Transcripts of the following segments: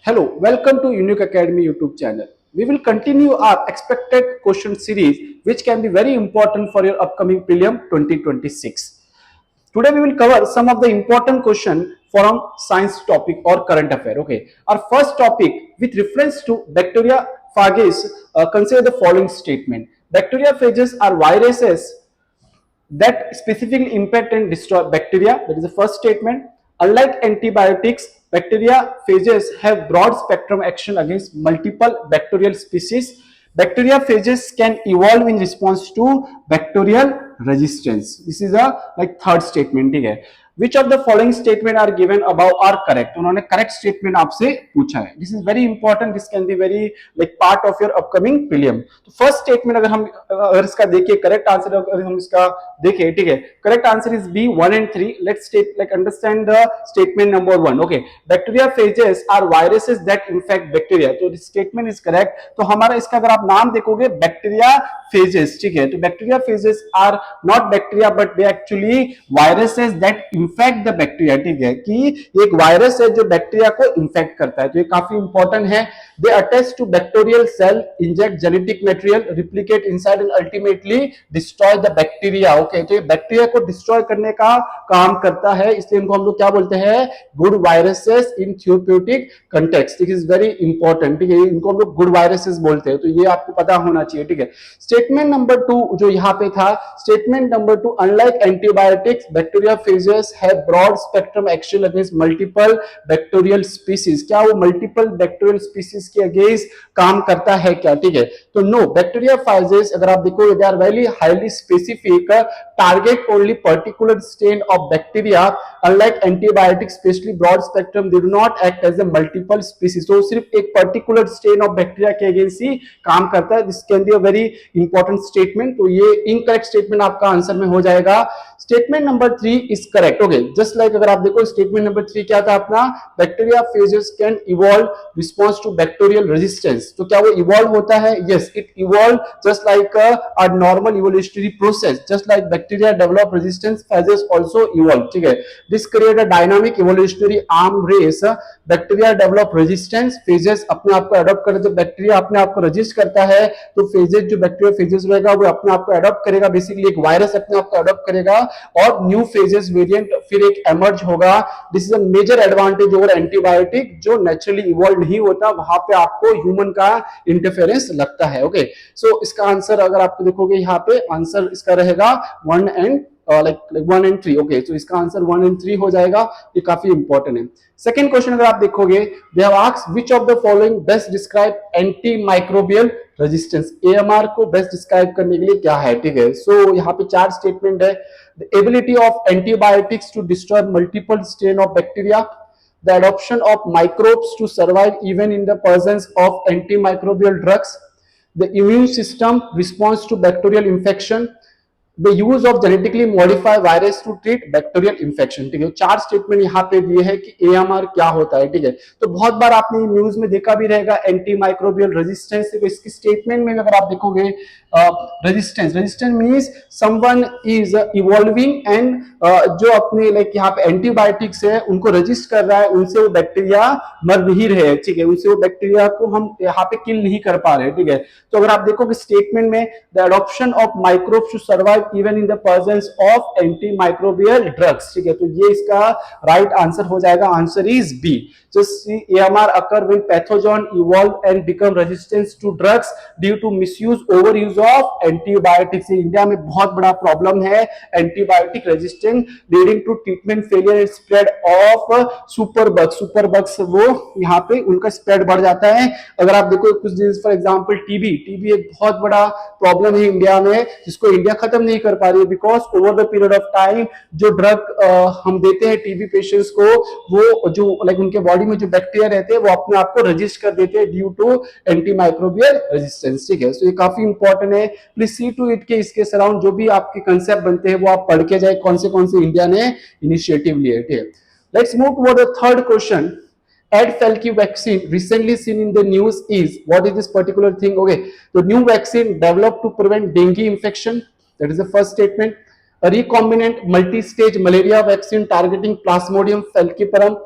Hello, welcome to Unique Academy YouTube channel. We will continue our expected question series which can be very important for your upcoming prelim 2026. Today we will cover some of the important question from science topic or current affair. Okay, our first topic with reference to bacteriophages, consider the following statement. Bacteriophages are viruses that specifically impact and destroy bacteria. That is the first statement. Unlike antibiotics, bacteriophages have broad spectrum action against multiple bacterial species. Bacteriophages can evolve in response to bacterial resistance. This is a third statement. ठीक है. Which of the following statement are given above are correct? उन्होंने correct statement आपसे पूछा है. This is very important. This can be very part of your upcoming prelim. तो first statement अगर इसका देखिए correct answer अगर हम इसका देखें, ठीक है, correct answer is B 1 and 3. Let's understand the statement number 1. Okay, bacteriophages are viruses that infect bacteria. तो this statement is correct. तो हमारा इसका अगर आप नाम देखोगे bacteriophages, ठीक है, तो bacteriophages are not bacteria but they actually viruses that infect the bacteria. ठीक है, कि एक वायरस है जो बैक्टीरिया को इन्फेक्ट करता है. तो ये काफी इंपॉर्टेंट है. They attach to bacterial cell, inject genetic material, replicate inside and ultimately destroy the bacteria. Okay, तो ये बैक्टीरिया को डिस्ट्रॉय करने का काम करता है, इसलिए इनको हम लोग क्या बोलते हैं? Good viruses in theoretic context. This is very important. ठीक है, इनको हम लोग गुड वायरसेस बोलते हैं, तो ये आपको पता होना चाहिए. ठीक है, स्टेटमेंट नंबर 2 जो यहाँ पे था, statement number 2, unlike antibiotics bacteriophages have broad spectrum action against multiple bacterial species. क्या वो मल्टीपल बैक्टीरियल स्पीसीज के अगेंस्ट काम करता है क्या? ठीक है, तो नो, बैक्टीरियोफेजेस अगर आप देखो they are very highly specific, target only particular strain of bacteria. Unlike antibiotics specially broad spectrum, they do not act as a multiple species. तो सिर्फ एक पर्टिकुलर स्ट्रेन ऑफ बैक्टीरिया के अगेंस्ट ही काम करता है. This can be a very important statement. तो ये इनकरेक्ट स्टेटमेंट आपका आंसर में हो जाएगा. Statement number 3 is correct. Okay, just like अगर आप देखो स्टेटमेंट नंबर 3 क्या था अपना? Bacteriophages can evolve response to bacterial resistance. तो क्या वो इवॉल्व होता है? Yes, it evolve just like a normal evolutionary process. Just like bacteria develop resistance, phages also evolve. ठीक है, this create a dynamic evolutionary arm race. Bacteria develop resistance, phages अपने आप को अडॉप्ट करते. बैक्टीरिया अपने आप को रेजिस्ट करता है, तो फेजेस जो बैक्टीरियोफेजेस रहेगा वो अपने आप को अडॉप्ट करेगा. बेसिकली एक वायरस अपने आप को अडॉप्ट करेगा और न्यू फेजेस वेरिएंट फिर एक एमर्ज होगा. This is a major advantage over antibiotic जो नेचुरली इवॉल्व नहीं होता, वहां पे आपको ह्यूमन का इंटरफेरेंस लगता है. ओके, सो इसका आंसर अगर आप देखोगे यहाँ पे आंसर इसका रहेगा 1 and 1 and 3. ओके, तो इसका आंसर 1 and 3 हो जाएगा. ये काफी इंपॉर्टेंट है. सेकंड क्वेश्चन अगर आप देखोगे, they have asked which of the following best describe anti microbial resistance. AMR को बेस्ट डिस्क्राइब करने के लिए क्या है? ठीक है, सो यहाँ पे 4 स्टेटमेंट है. The ability of antibiotics to destroy multiple strain of bacteria, the adoption of microbes to survive even in the presence of antimicrobial drugs, the immune system response to bacterial infection, the use of genetically modified virus to treat bacterial infection. ठीक है, 4 statement यहाँ पे दिए हैं कि AMR क्या होता है. ठीक है, तो बहुत बार आपने न्यूज में देखा भी रहेगा एंटी माइक्रोबियल रेजिस्टेंस. तो इसकी स्टेटमेंट में अगर आप देखोगे resistance means someone is evolving and जो अपने यहाँ पे एंटीबायोटिक्स है उनको रेजिस्ट कर रहा है, उनसे वो बैक्टीरिया मर नहीं रहे. ठीक है, उनसे वो बैक्टीरिया को हम यहाँ पे किल नहीं कर पा रहे. ठीक है, तो अगर आप देखोगे स्टेटमेंट में the adoption of microbes to survive even in the presence of antimicrobial drugs. ठीक है, तो ये इसका राइट आंसर हो जाएगा. Answer is B. Just see AMR occur when pathogen evolve and become resistant to drugs due to misuse, overuse of antibiotics. India में बहुत बड़ा प्रॉब्लम है antibiotic resistance leading to treatment failure and spread of superbugs. वो यहाँ पे उनका spread बढ़ जाता है. अगर आप देखो कुछ दिन फॉर एग्जांपल टीबी एक बहुत बड़ा प्रॉब्लम है इंडिया में, जिसको इंडिया खत्म नहीं कर पा रही है because over the period of time जो ड्रग हम देते हैं टीबी पेशेंट्स को, वो जो उनके बॉडी में जो बैक्टीरिया रहते हैं वो अपने आप को रजिस्ट कर देते हैं ड्यू टू एंटीमाइक्रोबियल रेजिस्टेंस. ठीक है, सो ये काफी इंपॉर्टेंट है. प्लीज सी टू इट के इसके सराउंड जो भी आपके कंसेप्ट बनते हैं वो आप पढ़ के जाए कौन से इंडिया ने इनिशिएटिव लिए. ठीक है, let's move to the third question. Ad-Falki vaccine recently seen in the news is, what is this particular thing? Okay, the new vaccine developed to prevent dengue infection. That is the first statement. A recombinant multi-stage malaria vaccine targeting Plasmodium falciparum.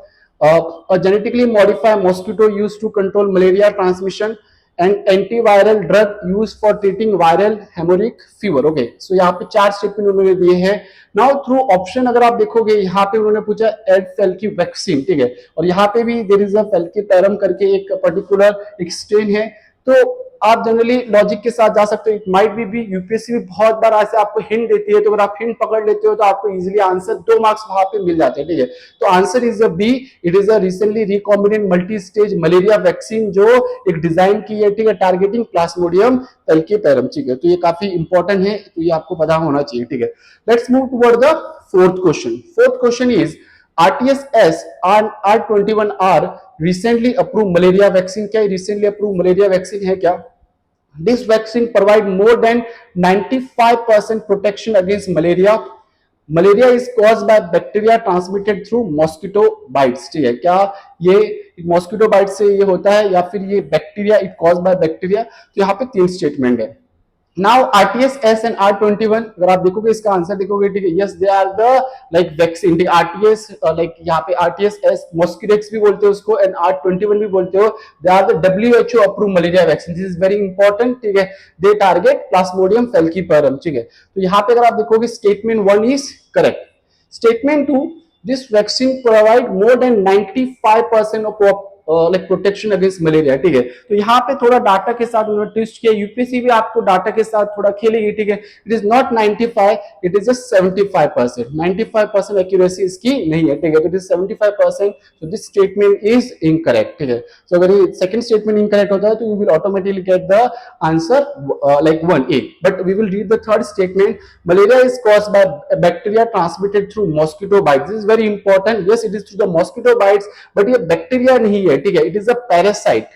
A genetically modified mosquito used to control malaria transmission and antiviral drug used for treating viral hemorrhagic fever. Okay, so यहाँ पे 4 statement उन्होंने दिए हैं. Now through option अगर आप देखोगे यहाँ पे उन्होंने पूछा एड फेल्की वैक्सीन, ठीक है, और यहाँ पे भी देयर इज अ फेल्कीपेरम करके एक पर्टिकुलर एक स्ट्रेन है. तो आप जनरली लॉजिक के साथ जा सकते हो. इट माइट बी यूपीएससी भी बहुत बार ऐसे आपको हिंट देती है, तो अगर आप हिंट पकड़ लेते हो तो आपको इजीली आंसर 2 मार्क्स वहां पे मिल जाते हैं, ठीक है. तो answer is a B. It is a recently recombinant multi stage malaria vaccine जो एक डिजाइन की है, ठीक है, टारगेटिंग प्लाज्मोडियम फेल्कीपेरम, ठीक है. तो ये काफी इंपॉर्टेंट है, तो ये आपको पता होना चाहिए, ठीक है. Let's move toward the fourth question. Fourth question is RTS and R21R recently approved malaria vaccine. क्या recently approved malaria vaccine है क्या? This vaccine provide more than 95% protection against malaria. Malaria is caused by bacteria transmitted through mosquito bites. ठीक है, क्या ये mosquito bite से ये होता है या फिर ये bacteria it cause by bacteria? तो यहाँ पे 3 स्टेटमेंट है. नाउ RTS and R21 अगर आप देखोगे इसका आंसर देखोगे, ठीक है, yes they are the like vaccine. RTS like यहाँ पे RTS मॉस्किडेक्स भी बोलते हो उसको एंड R21 भी बोलते हो. They are the WHO approve malaria vaccine. This is very important, ठीक है. दे टारगेट प्लाज्मोडियम फेल्कीपेरम, ठीक है. तो यहाँ पे अगर आप देखोगे statement 1 is correct. Statement 2, this vaccine provide more than 95% of like protection against malaria, ठीक है. तो यहाँ पे थोड़ा डाटा के साथ उन्होंने ट्विस्ट किया. यूपीएससी भी आपको डाटा के साथ थोड़ा खेलेगी, ठीक है. It is not 95, it is just 75%. 95% accuracy इसकी नहीं है, ठीक है. तो it is 75%. So this statement is incorrect, ठीक है. सो अगर ये सेकंड स्टेटमेंट इनकरेक्ट होता है तो you will automatically get the answer like 1A. But we will read the third statement. Malaria is caused by bacteria transmitted through mosquito bites. This is very important. Yes, it is through the mosquito bites, but ये bacteria नहीं है, ठीक है. It is a parasite.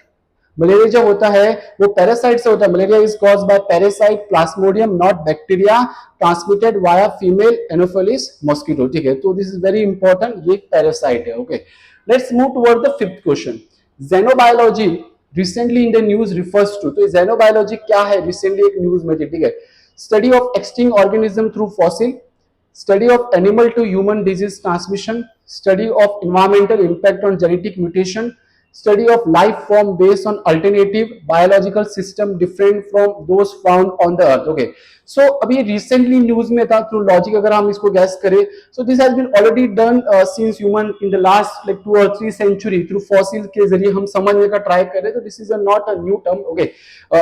Malaria जो होता है वो parasite से होता है. Malaria is caused by parasite plasmodium, not bacteria, transmitted via female Anopheles mosquito, ठीक है. तो दिस इज वेरी इंपॉर्टेंट. ये पैरासाइट है. Okay, let's move toward the fifth question. Xenobiology recently in the news refers to. तो xenobiology क्या है? Recently एक news में थी, ठीक है. Study of extinct organism through fossil, study of animal to human disease transmission, study of environmental impact on genetic mutation, study of life form based on alternative biological system different from those found on the earth. Okay, so अभी recently news में था through logic अगर हम इसको guess करें, so this has been already done since human in the last like 2 or 3 century through fossil के जरिए हम समझने का try कर रहे हैं. तो this is a not a new term. Okay,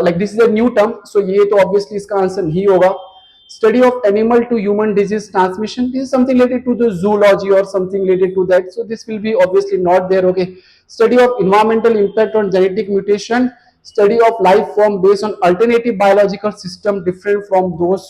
like this is a new term, so ये तो obviously इसका आंसर नहीं होगा. Study of animal to human disease transmission, this is something related to the zoology or something related to that, so this will be obviously not there. Okay, study of environmental impact on genetic mutation, study of life form based on alternative biological system different from those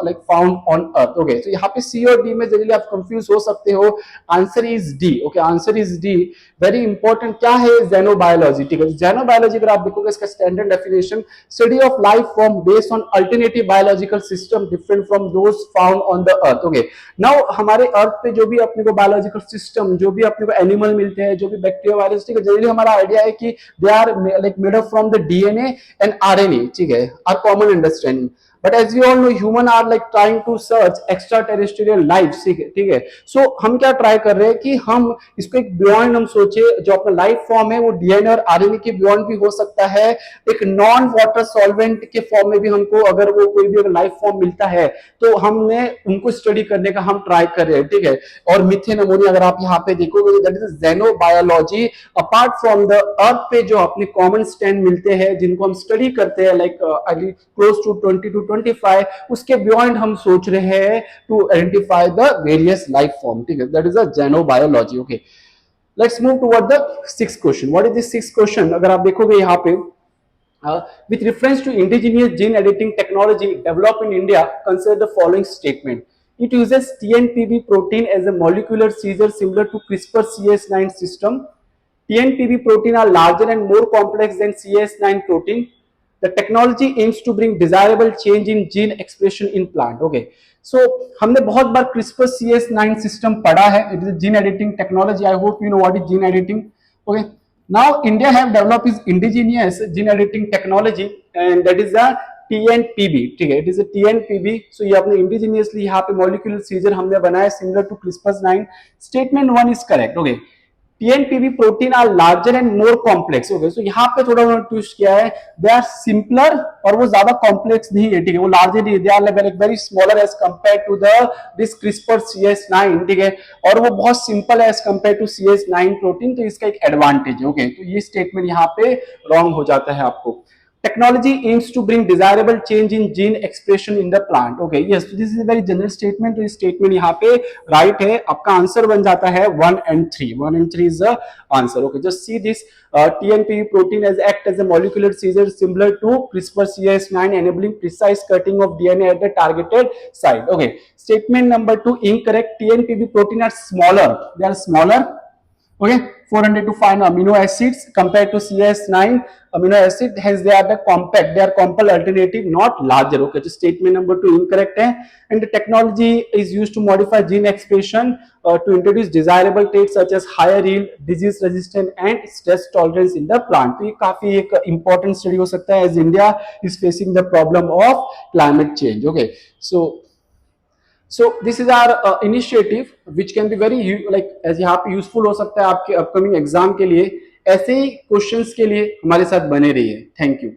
like found on earth. Okay, so यहाँ पे C और D में generally आप confuse हो सकते हो. Answer is D. Okay, answer is D. Very important. क्या है ज़ेनोबायोलॉजी, ठीक है. ज़ेनोबायोलॉजी अगर आप देखोगे इसका standard definition, study of life form based on alternative biological system different from those found on the earth. Okay, now हमारे अर्थ पे जो भी अपने को बायोलॉजिकल सिस्टम, जो भी अपने को एनिमल मिलते हैं, जो भी बैक्टीरिया वायरस, ठीक है, जनरली हमारा आइडिया है कि they are like made up from the DNA and RNA, ठीक है, our common understanding. But as we all know, human are like trying to search extraterrestrial life, ठीक है. So हम क्या ट्राई कर रहे हैं कि हम इसको एक बियॉन्ड हम सोचे, जो अपना लाइफ फॉर्म है वो DNA और RNA के बियॉन्ड भी हो सकता है. एक नॉन वाटर सॉल्वेंट के फॉर्म में भी हमको अगर वो कोई भी लाइफ फॉर्म मिलता है तो हमने उनको स्टडी करने का हम ट्राई कर रहे हैं, ठीक है. और मीथेन अमोनिया अगर आप यहाँ पे देखोगे, that is xenobiology. Apart from the earth पे जो अपने कॉमन स्टैंड मिलते हैं जिनको हम स्टडी करते हैं लाइक क्लोज टू 20 to 25, उसके बियॉन्ड हम सोच रहे हैं to identify the various life form, ठीक है. That is a xenobiology. Okay, let's move toward the sixth question. What is this sixth question? अगर आप देखोगे यहाँ पे with reference to indigenous gene editing technology developed in India, consider the following statement. It uses TNPB protein as a molecular seizure similar to CRISPR-Cas9 system. TNPB protein are larger and more complex than Cas9 protein. The technology aims to bring desirable change in gene expression in plant. Okay, so हमने बहुत बार CRISPR-Cas9 system पढ़ा है. It is a gene editing technology. I hope you know what is gene editing. Okay, now India have developed its indigenous gene editing technology and that is a TNPB, ठीक है. It is a TNPB. So ये अपने indigenously यहाँ पे molecular seizure हमने बनाया similar to CRISPR-9. Statement 1 is correct. Okay, TNPB protein are larger and more complex. Okay, so यहाँ पे थोड़ा उन्होंने ट्विस्ट किया है, दे आर सिंपलर और वो ज्यादा कॉम्प्लेक्स नहीं है, ठीक है, वो लार्जर नहीं है, they are very smaller as compare to the this CRISPR CS9, ठीक है, और वो बहुत सिंपल है as compare to CS9 protein, तो इसका एक एडवांटेज है। ओके, तो ये स्टेटमेंट यहाँ पे रॉन्ग हो जाता है आपको। Technology aims to bring desirable change in gene expression in the plant. Okay, yes, so this is a very general statement. तो इस statement यहाँ पे right है, आपका आंसर बन जाता है 1 and 3. 1 and 3 is the answer. Okay, just see this TNPV protein as act as a molecular scissor similar to CRISPR-Cas9, enabling precise cutting of DNA at the targeted site. Okay, statement number 2 incorrect. TNPV protein are smaller. They are smaller. Okay, 400 to 5 amino acids compared to CS9 amino acid, hence they are the compact, they are compile alternative, not larger. Okay, so statement number 2 incorrect hai. And the technology is used to modify gene expression to introduce desirable traits such as higher yield, disease resistant and stress tolerance in the plant. तो ये काफी एक important study हो सकता है as India is facing the problem of climate change. Okay, so this is our initiative which can be very like as यहाँ पे useful हो सकता है आपके upcoming exam के लिए। ऐसे ही क्वेश्चंस के लिए हमारे साथ बने रहिए। Thank you.